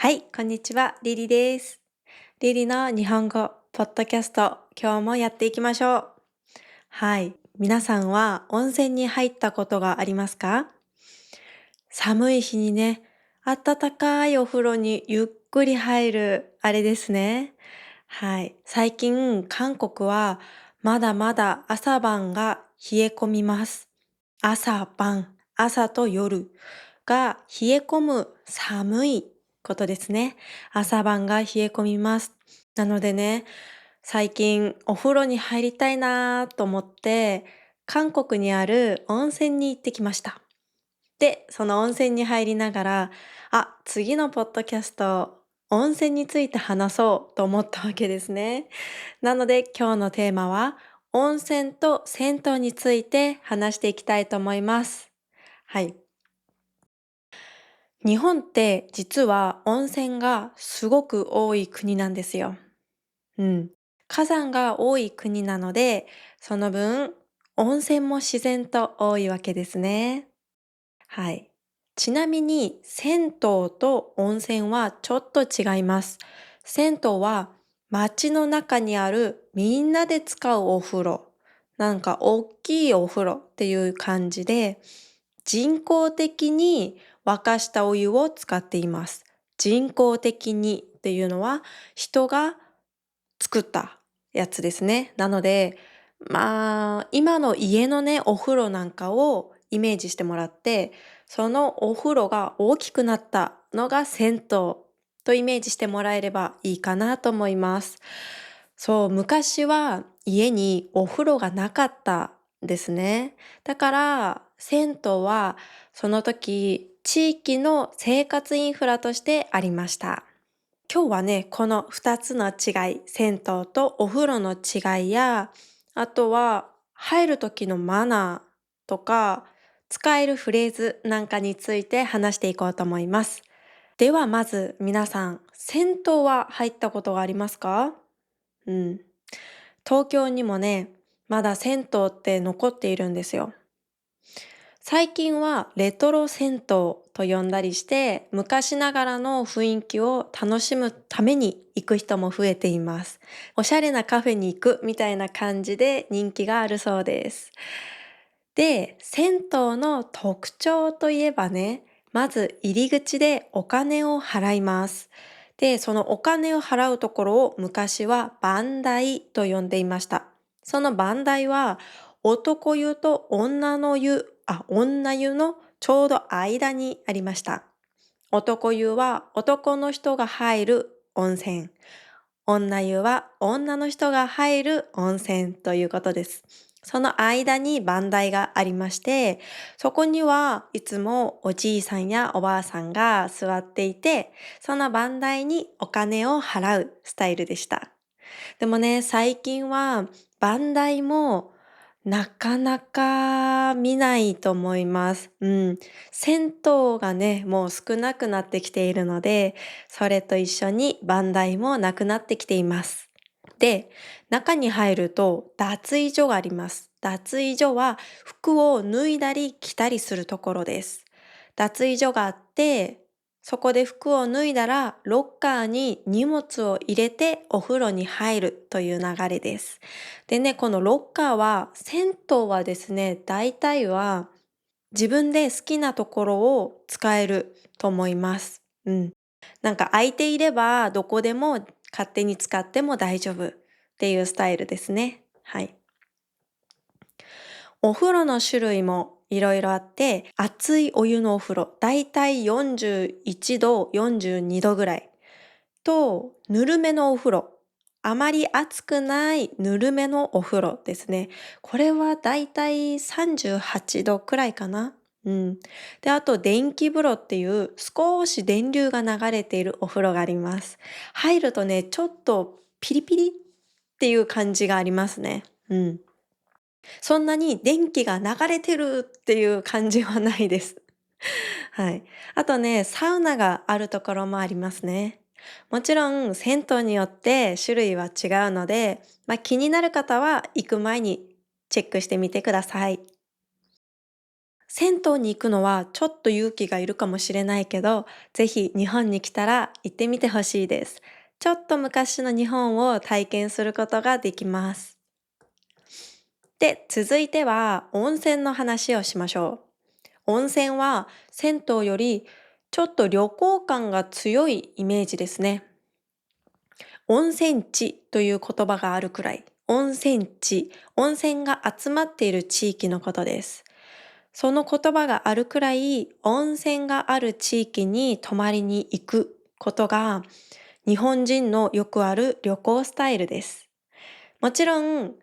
はい、こんにちは、リリです。リリの日本語、ポッドキャスト、今日もやっていきましょう。はい、皆さんは温泉に入ったことがありますか？寒い日にね、暖かいお風呂にゆっくり入る、あれですね。はい、最近韓国はまだまだ朝晩が冷え込みます。朝晩、朝と夜が冷え込む寒いことですね。朝晩が冷え込みます。なのでね、最近お風呂に入りたいなと思って、韓国にある温泉に行ってきました。で、その温泉に入りながら、次のポッドキャスト、温泉について話そうと思ったわけですね。なので今日のテーマは、温泉と銭湯について話していきたいと思います。はい。日本って実は温泉がすごく多い国なんですよ。うん。火山が多い国なので、その分、温泉も自然と多いわけですね。はい。ちなみに、銭湯と温泉はちょっと違います。銭湯は街の中にあるみんなで使うお風呂。なんか大きいお風呂っていう感じで、人工的に沸かしたお湯を使っています。人工的にっていうのは人が作ったやつですね。なので、今の家のね、お風呂なんかをイメージしてもらって、そのお風呂が大きくなったのが銭湯とイメージしてもらえればいいかなと思います。そう、昔は家にお風呂がなかったんですね。だから、銭湯はその時、地域の生活インフラとしてありました。今日はね、この2つの違い、銭湯とお風呂の違いや、あとは入る時のマナーとか、使えるフレーズなんかについて話していこうと思います。ではまず皆さん、銭湯は入ったことがありますか？うん。東京にもね、まだ銭湯って残っているんですよ。最近はレトロ銭湯と呼んだりして、昔ながらの雰囲気を楽しむために行く人も増えています。おしゃれなカフェに行くみたいな感じで人気があるそうです。で、銭湯の特徴といえばね、まず入り口でお金を払います。で、そのお金を払うところを昔は番台と呼んでいました。その番台は男湯と女湯のちょうど間にありました。男湯は男の人が入る温泉。女湯は女の人が入る温泉ということです。その間に番台がありまして、そこにはいつもおじいさんやおばあさんが座っていて、その番台にお金を払うスタイルでした。でもね、最近はバンダイもなかなか見ないと思います。うん。銭湯がね、もう少なくなってきているので、それと一緒にバンダイもなくなってきています。で、中に入ると脱衣所があります。脱衣所は服を脱いだり着たりするところです。脱衣所があって、そこで服を脱いだらロッカーに荷物を入れてお風呂に入るという流れです。でね、このロッカーは、銭湯はですね、大体は自分で好きなところを使えると思います。うん。なんか空いていればどこでも勝手に使っても大丈夫っていうスタイルですね。はい。お風呂の種類もいろいろあって、熱いお湯のお風呂、だいたい41度、42度ぐらい。と、ぬるめのお風呂。あまり熱くないぬるめのお風呂ですね。これはだいたい38度くらいかな。うん。で、あと電気風呂っていう少し電流が流れているお風呂があります。入るとね、ちょっとピリピリっていう感じがありますね。うん。そんなに電気が流れてるっていう感じはないです。はい。あとね、サウナがあるところもありますね。もちろん、銭湯によって種類は違うので、気になる方は行く前にチェックしてみてください。銭湯に行くのはちょっと勇気がいるかもしれないけど、ぜひ日本に来たら行ってみてほしいです。ちょっと昔の日本を体験することができます。で、続いては温泉の話をしましょう。温泉は銭湯よりちょっと旅行感が強いイメージですね。温泉地という言葉があるくらい、温泉地、温泉が集まっている地域のことです。その言葉があるくらい、温泉がある地域に泊まりに行くことが、日本人のよくある旅行スタイルです。もちろん、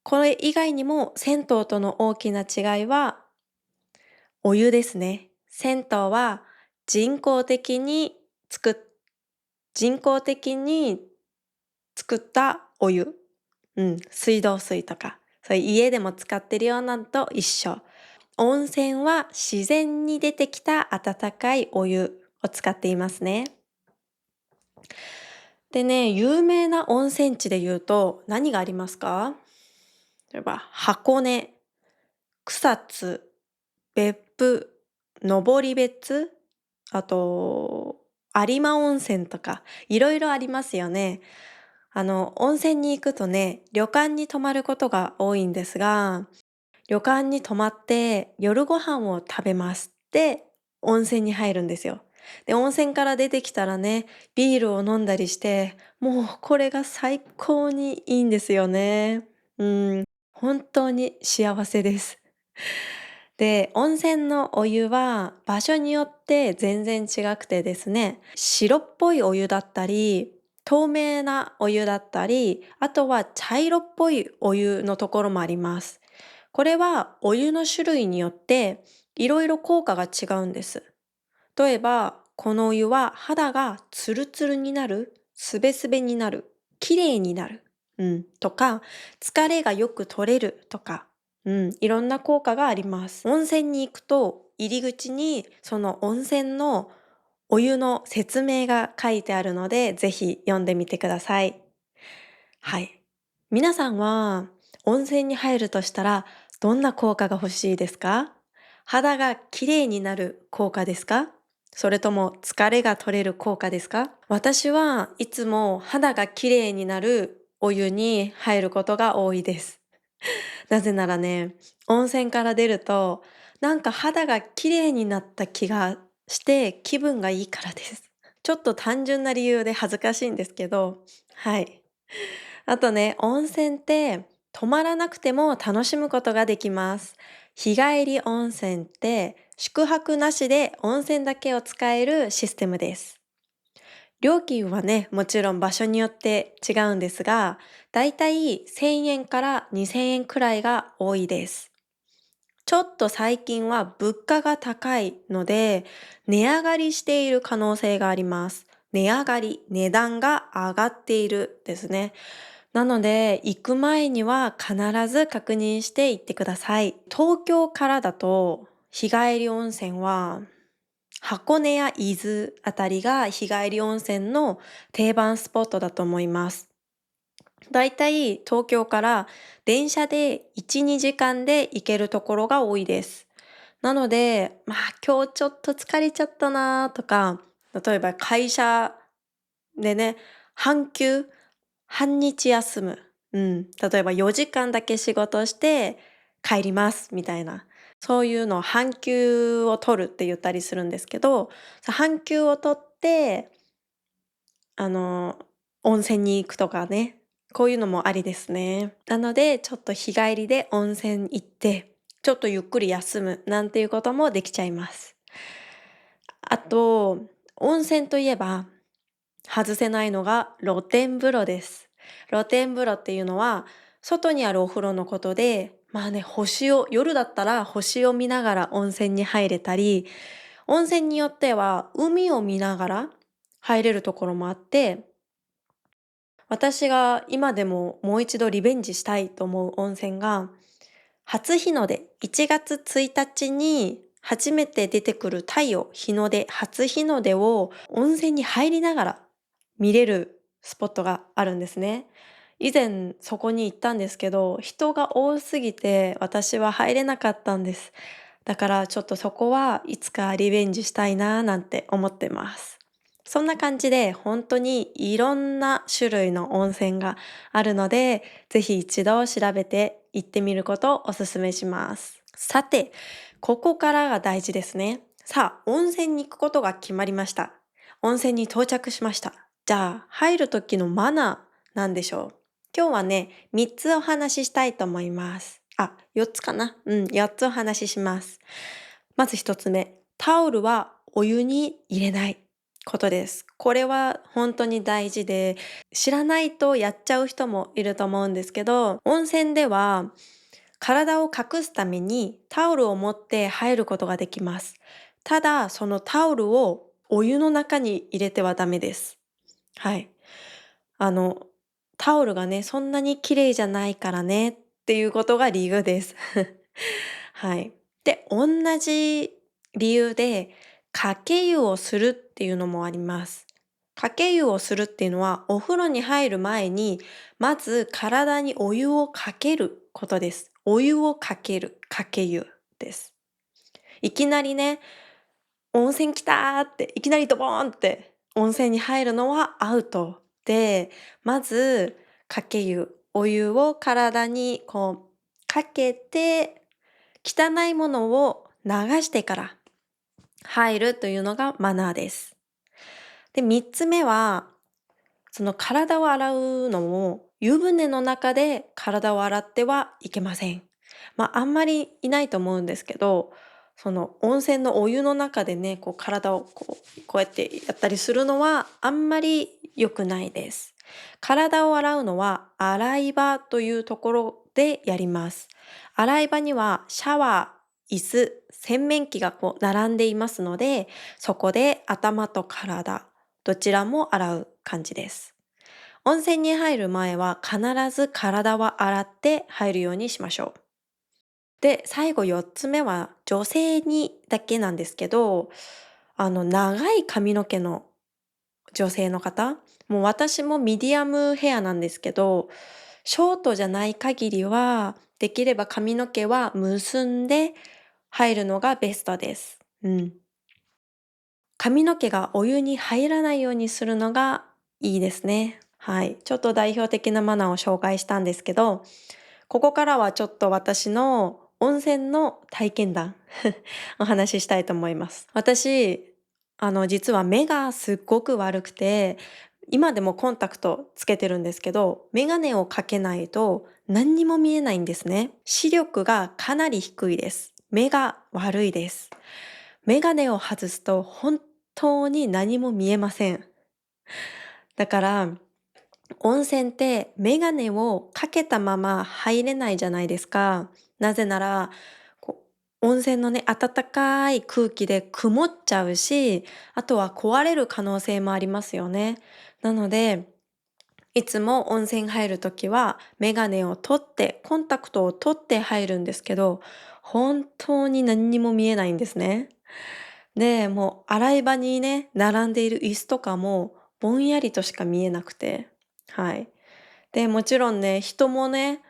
これ以外にも銭湯との大きな違いはお湯ですね。銭湯は人工的に作っ、人工的に作ったお湯。水道水とか、そういう家でも使ってるようなのと一緒。温泉は自然に出てきた温かいお湯を使っていますね。でね、有名な温泉地で言うと何がありますか？例えば箱根、草津、別府、登別、あと有馬温泉とかいろいろありますよね。温泉に行くとね、旅館に泊まることが多いんですが、旅館に泊まって夜ご飯を食べます。で、温泉に入るんですよ。で、温泉から出てきたらね、ビールを飲んだりして、もうこれが最高にいいんですよね。本当に幸せです。で、温泉のお湯は場所によって全然違くてですね、白っぽいお湯だったり、透明なお湯だったり、あとは茶色っぽいお湯のところもあります。これはお湯の種類によっていろいろ効果が違うんです。例えば、このお湯は肌がツルツルになる、スベスベになる、綺麗になる、とか、疲れがよく取れるとか、いろんな効果があります。温泉に行くと入り口にその温泉のお湯の説明が書いてあるので、ぜひ読んでみてください。はい。皆さんは温泉に入るとしたらどんな効果が欲しいですか？肌がきれいになる効果ですか？それとも疲れが取れる効果ですか？私はいつも肌がきれいになるお湯に入ることが多いです。なぜならね、温泉から出るとなんか肌がきれいになった気がして気分がいいからです。ちょっと単純な理由で恥ずかしいんですけど、はい。あとね、温泉って泊まらなくても楽しむことができます。日帰り温泉って宿泊なしで温泉だけを使えるシステムです。料金はね、もちろん場所によって違うんですが、だいたい1000円から2000円くらいが多いです。ちょっと最近は物価が高いので、値上がりしている可能性があります。値上がり、値段が上がっているですね。なので、行く前には必ず確認して行ってください。東京からだと、日帰り温泉は、箱根や伊豆あたりが日帰り温泉の定番スポットだと思います。だいたい東京から電車で1、2時間で行けるところが多いです。なので、今日ちょっと疲れちゃったなとか、例えば会社でね、半休、半日休む。例えば4時間だけ仕事して帰りますみたいな。そういうのを半休を取るって言ったりするんですけど、半休を取って、あの、温泉に行くとかね、こういうのもありですね。なので、ちょっと日帰りで温泉行って、ちょっとゆっくり休むなんていうこともできちゃいます。あと、温泉といえば、外せないのが露天風呂です。露天風呂っていうのは、外にあるお風呂のことで、夜だったら星を見ながら温泉に入れたり、温泉によっては海を見ながら入れるところもあって、私が今でももう一度リベンジしたいと思う温泉が、初日の出、1月1日に初めて出てくる太陽、日の出、初日の出を温泉に入りながら見れるスポットがあるんですね。以前そこに行ったんですけど、人が多すぎて私は入れなかったんです。だからちょっとそこはいつかリベンジしたいななんて思ってます。そんな感じで本当にいろんな種類の温泉があるので、ぜひ一度調べて行ってみることをお勧めします。さて、ここからが大事ですね。さあ、温泉に行くことが決まりました。温泉に到着しました。じゃあ、入る時のマナーなんでしょう。今日はね、3つお話ししたいと思います。あ、4つかな。4つお話しします。まず1つ目、タオルはお湯に入れないことです。これは本当に大事で、知らないとやっちゃう人もいると思うんですけど、温泉では体を隠すためにタオルを持って入ることができます。ただ、そのタオルをお湯の中に入れてはダメです。はい。あの、タオルがね、そんなに綺麗じゃないからねっていうことが理由です。はい。で、同じ理由で、かけ湯をするっていうのもあります。かけ湯をするっていうのは、お風呂に入る前に、まず体にお湯をかけることです。お湯をかける、かけ湯です。いきなりね、温泉来たーって、いきなりドボーンって温泉に入るのはアウトで、まず、かけ湯、お湯を体にこうかけて、汚いものを流してから入るというのがマナーです。で、3つ目は、その体を洗うのも湯船の中で体を洗ってはいけません。あんまりいないと思うんですけど、その温泉のお湯の中でね、こう体をこうやってやったりするのはあんまり良くないです。体を洗うのは洗い場というところでやります。洗い場にはシャワー、椅子、洗面器がこう並んでいますので、そこで頭と体、どちらも洗う感じです。温泉に入る前は必ず体は洗って入るようにしましょう。で、最後4つ目は女性にだけなんですけど、長い髪の毛の女性の方、もう私もミディアムヘアなんですけど、ショートじゃない限りは、できれば髪の毛は結んで入るのがベストです。髪の毛がお湯に入らないようにするのがいいですね。はい。ちょっと代表的なマナーを紹介したんですけど、ここからはちょっと私の温泉の体験談お話ししたいと思います。私、実は目がすっごく悪くて、今でもコンタクトつけてるんですけど、メガネをかけないと何にも見えないんですね。視力がかなり低いです。目が悪いです。メガネを外すと本当に何も見えません。だから、温泉ってメガネをかけたまま入れないじゃないですか。なぜなら、温泉のね、暖かい空気で曇っちゃうし、あとは壊れる可能性もありますよね。なので、いつも温泉入るときはメガネを取って、コンタクトを取って入るんですけど、本当に何にも見えないんですね。で、もう洗い場にね、並んでいる椅子とかもぼんやりとしか見えなくて。はい。で、もちろんね、人もね、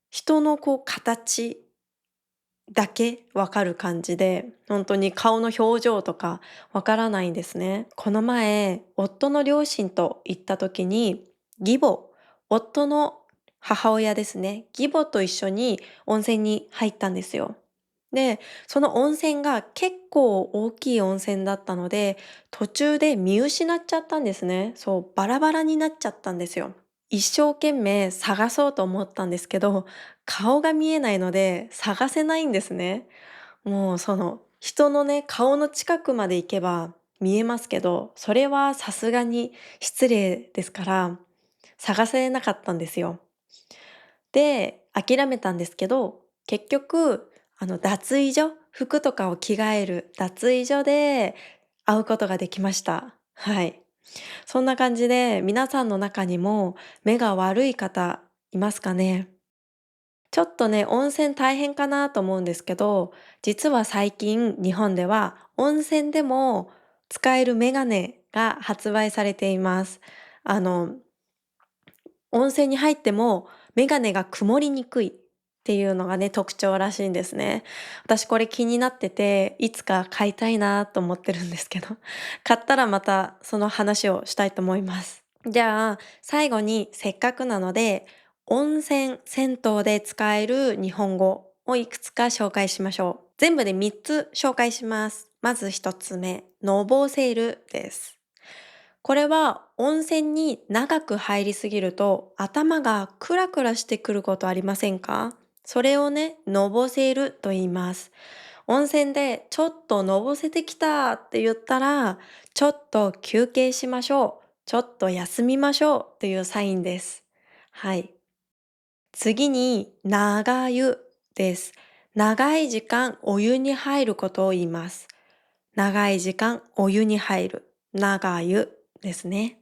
人のこう形だけわかる感じで、本当に顔の表情とかわからないんですね。この前、夫の両親と行った時に、義母、夫の母親ですね、義母と一緒に温泉に入ったんですよ。で、その温泉が結構大きい温泉だったので、途中で見失っちゃったんですね。そう、バラバラになっちゃったんですよ。一生懸命探そうと思ったんですけど、顔が見えないので探せないんですね。もうその人のね、顔の近くまで行けば見えますけど、それはさすがに失礼ですから、探せなかったんですよ。で、諦めたんですけど、結局、脱衣所、服とかを着替える脱衣所で会うことができました。はい。そんな感じで、皆さんの中にも目が悪い方いますかね？ちょっとね、温泉大変かなと思うんですけど、実は最近日本では温泉でも使えるメガネが発売されています。あの、温泉に入ってもメガネが曇りにくいっていうのがね、特徴らしいんですね。私これ気になってて、いつか買いたいなと思ってるんですけど、買ったらまたその話をしたいと思います。じゃあ、最後にせっかくなので、温泉、銭湯で使える日本語をいくつか紹介しましょう。全部で3つ紹介します。まず1つ目、のぼせるです。これは温泉に長く入りすぎると頭がクラクラしてくることありませんか？それをね、のぼせると言います。温泉でちょっとのぼせてきたって言ったら、ちょっと休憩しましょう。ちょっと休みましょうというサインです。はい。次に、長湯です。長い時間お湯に入ることを言います。長い時間お湯に入る。長湯ですね。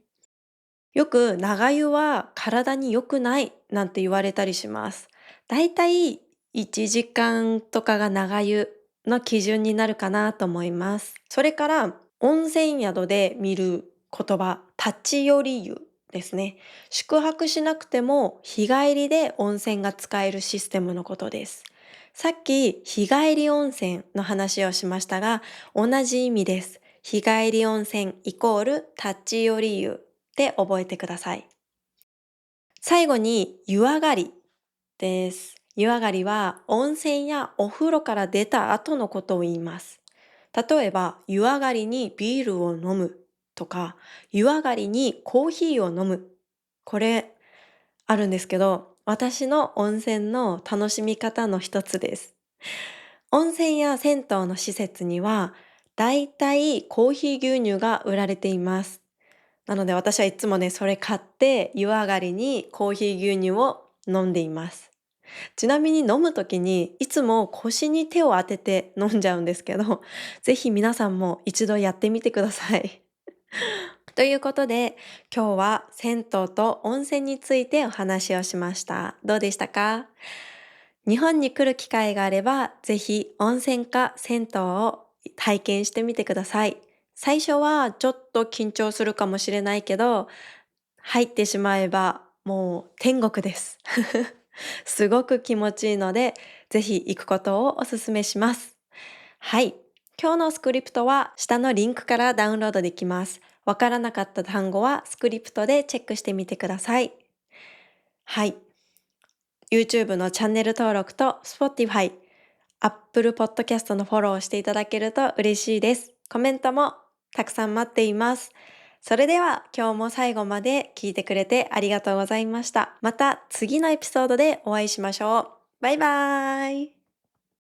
よく長湯は体に良くないなんて言われたりします。だいたい1時間とかが長湯の基準になるかなと思います。それから温泉宿で見る言葉、立ち寄り湯ですね。宿泊しなくても日帰りで温泉が使えるシステムのことです。さっき日帰り温泉の話をしましたが、同じ意味です。日帰り温泉イコール立ち寄り湯で覚えてください。最後に湯上がりです。湯上がりは温泉やお風呂から出た後のことを言います。例えば湯上がりにビールを飲むとか、湯上がりにコーヒーを飲む。これあるんですけど、私の温泉の楽しみ方の一つです。温泉や銭湯の施設には、だいたいコーヒー牛乳が売られています。なので私はいつもね、それ買って湯上がりにコーヒー牛乳を飲んでいます。ちなみに飲むときにいつも腰に手を当てて飲んじゃうんですけど、ぜひ皆さんも一度やってみてください。ということで、今日は銭湯と温泉についてお話をしました。どうでしたか？日本に来る機会があれば、ぜひ温泉か銭湯を体験してみてください。最初はちょっと緊張するかもしれないけど、入ってしまえばもう天国です。すごく気持ちいいので、ぜひ行くことをお勧めします。はい。今日のスクリプトは下のリンクからダウンロードできます。わからなかった単語はスクリプトでチェックしてみてください。はい。YouTube のチャンネル登録と Spotify、Apple Podcast のフォローをしていただけると嬉しいです。コメントもたくさん待っています。それでは今日も最後まで聞いてくれてありがとうございました。また次のエピソードでお会いしましょう。バイバーイ。